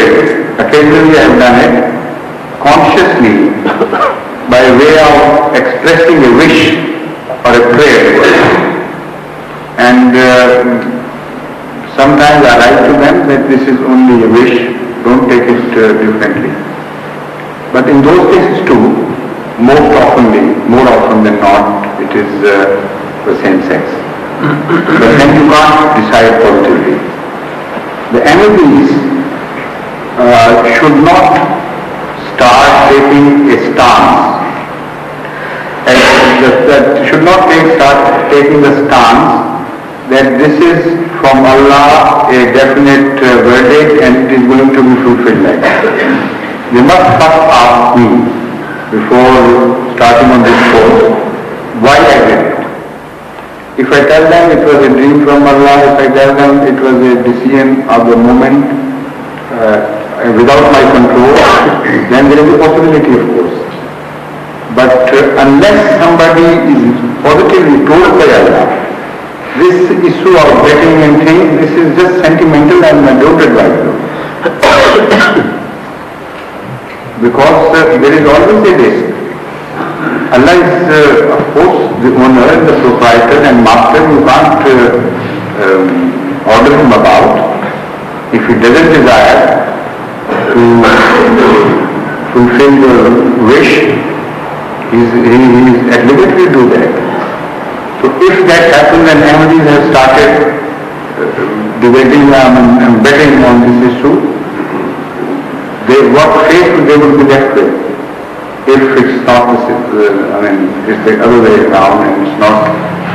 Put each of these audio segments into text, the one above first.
it, occasionally I have done it, consciously, by way of expressing a wish or a prayer. And sometimes I write to them that this is only a wish, don't take it differently. But in those cases too, more often than not, it is the same sex. But then you can't decide positively. The MLBs should not start taking a stance, that should not start taking the stance that this is from Allah a definite verdict and it is going to be fulfilled like that. They must first ask me before starting on this course why I did it. If I tell them it was a dream from Allah, if I tell them it was a decision of the moment without my control, then there is a possibility, of course. But unless somebody is positively told by Allah, this issue of betting and things, this is just sentimental and I don't advise you. Because there is always a risk. Allah is, of course, the owner, the proprietor and master. You can't order him about. If he doesn't desire to fulfill your wish, he is at liberty to do that. So if that happens and MDs have started debating and betting on this issue, what faith they will be left with if it's not it's the other way around and it's not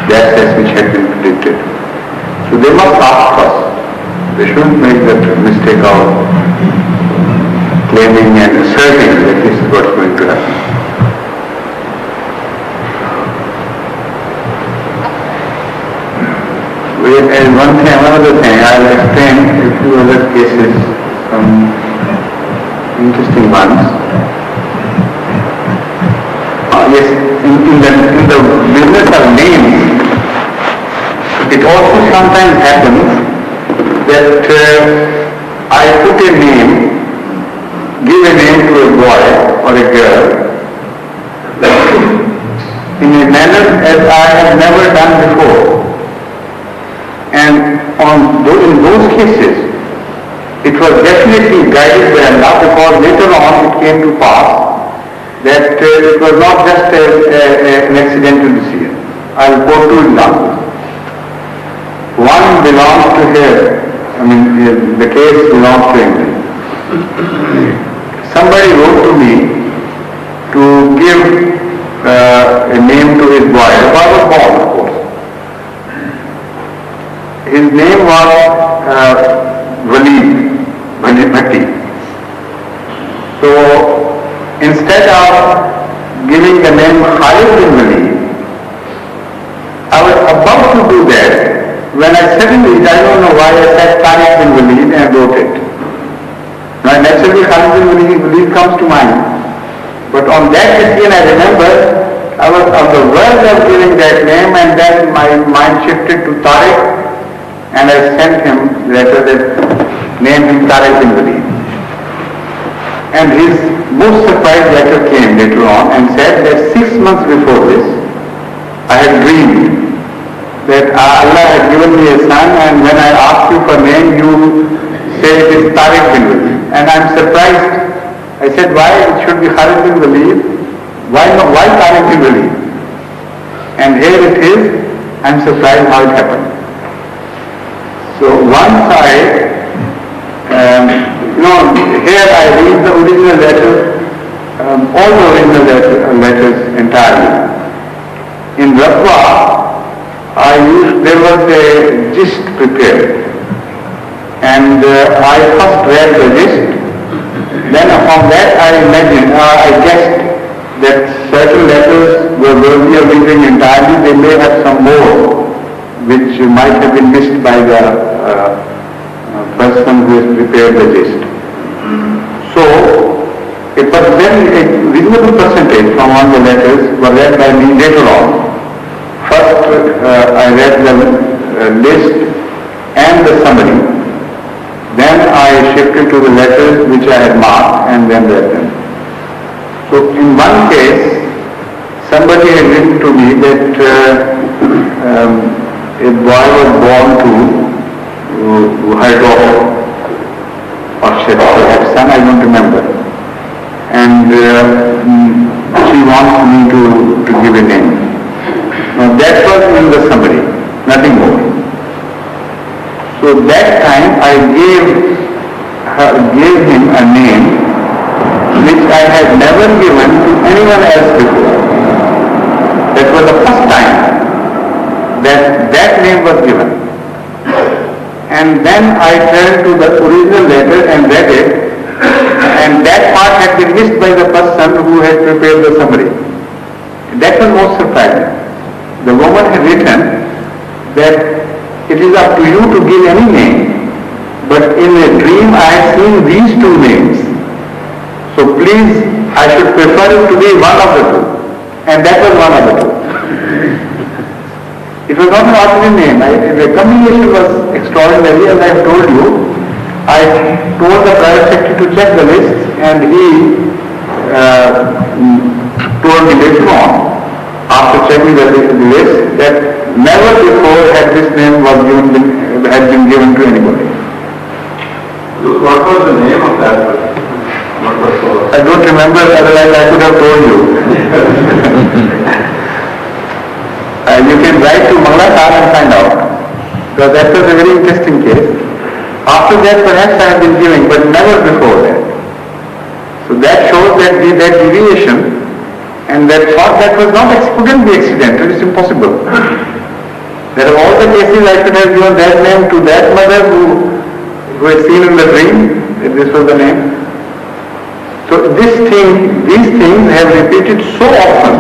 that as which had been predicted. So they must ask first. They shouldn't make that mistake of claiming and asserting that this is what's going to happen. And another thing, I'll explain a few other cases, some interesting ones. Yes, in the business of names, it also sometimes happens that I put a name, give a name to a boy or a girl in a manner as I have never done before. And in those cases, it was definitely guided by Allah, because later on it came to pass that it was not just an accidental decision. I will quote two examples. One belongs to here, the case belongs to England. Somebody wrote to me to give a name to his boy. The boy was born, of course. His name was Walid Bhatti. So instead of giving the name Khalid bin Walid, I was about to do that when I suddenly, I don't know why I said Tariq bin Walid and wrote it. Now naturally Khalid bin Walid comes to mind, but on that occasion I remember I was on the verge of giving that name, and then my mind shifted to Tariq, and I sent him letter that named him Tariq bin Walid. And his most surprised letter came later on and said that 6 months before this, I had dreamed that Allah had given me a son, and when I asked you for name, you say it is Tariq bin Walid. And I'm surprised. I said, why it should be Khalid bin Walid? Why Tariq bin Walid? And here it is. I'm surprised how it happened. So once here I read the original letter, all the original letters entirely. In Rabwa, there was a gist prepared, and I first read the gist. Then from that I guessed that certain letters were worthy of reading entirely. They may have some more which might have been missed by the person who has prepared the gist. So, a reasonable percentage from all the letters were read by me later on. First, I read the list and the summary. Then I shifted to the letters which I had marked and then read them. So in one case, somebody had written to me that a boy was born to her daughter, or perhaps son, I don't remember. And she wants me to give a name. Now that was in the summary, nothing more. So that time I gave him a name which I had never given to anyone else before. That was the first time that name was given. And then I turned to the original letter and read it, and that part had been missed by the person who had prepared the summary. That was most surprising. The woman had written that it is up to you to give any name, but in a dream I had seen these two names. So please, I should prefer it to be one of the two. And that was one of the two. It was not an ordinary name. The combination was extraordinary, as I have told you. I told the private secretary to check the list, and he told me later on, after checking the list, that never before had this name been given to anybody. What was the name of that person? I don't remember, otherwise I could have told you. You can write to Mangla Sahib and find out, because that was a very interesting case. After that perhaps I have been giving, but never before that. So that shows that deviation, and that thought that couldn't be accidental, it's impossible. There are all the cases I should have given that name to that mother who had seen in the dream, that this was the name. So these things have repeated so often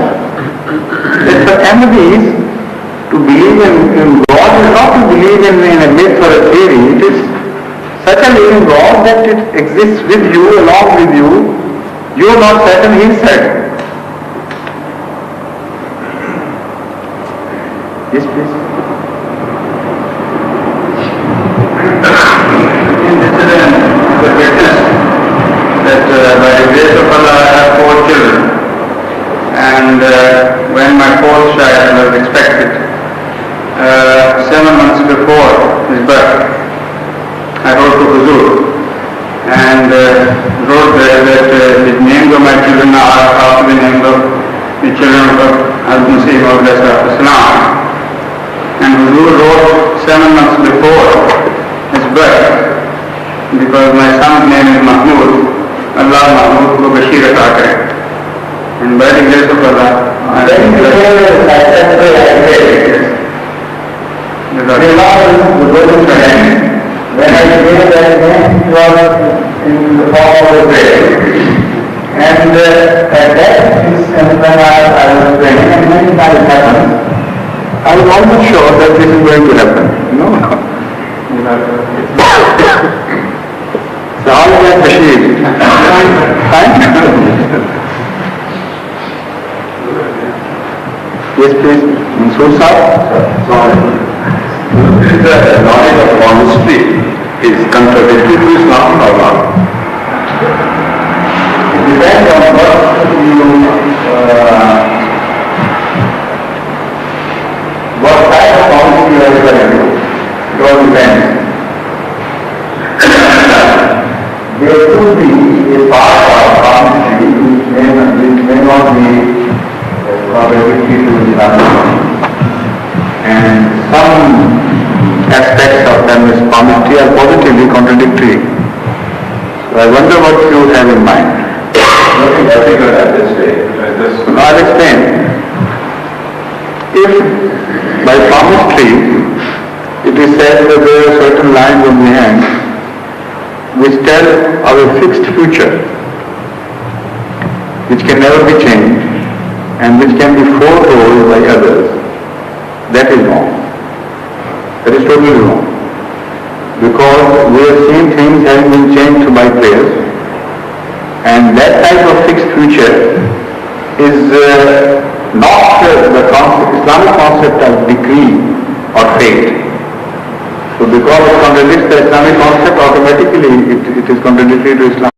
that for Ahmadis, to believe in God is not to believe in a myth or a theory. It is such a living God that it exists with you, along with you. You are not certain, he is certain. Yes, please. This is the witness that by the grace of Allah I have 4 children, and when my 4th child was expected, 7 months before his birth, I wrote to Huzur and wrote there that the names of my children are after the names of the children of Hazrat Masih Maud Islam. And Huzur wrote 7 months before his birth, because my son's name is Mahmood, Allah Mahmood ko Bashir ata kare. And by the grace of Allah, I am when I gave that name, it was in the form of a prayer. And at that instant when I was praying, and many times it happened, I was almost sure that this is going to happen. No? So how is that Bashir? Yes, please. Mansoor Sahib? sorry. The knowledge of honesty is contradictory to Islam or not? It depends on what type of honesty you are referring to. It all depends. There could be a part of honesty which may not be contradictory to Islam. And some aspects of them is honesty are positively contradictory. So I wonder what you have in mind. Nothing difficult at this stage. I'll explain. If by palmistry it is said that there are certain lines on the hand which tell of a fixed future, which can never be changed and which can be foretold by others, that is wrong. That is totally wrong. Because we have seen things having been changed by prayers, and that type of fixed future is not the Islamic concept of decree or fate. So because it contradicts the Islamic concept, automatically it is contradictory to Islam.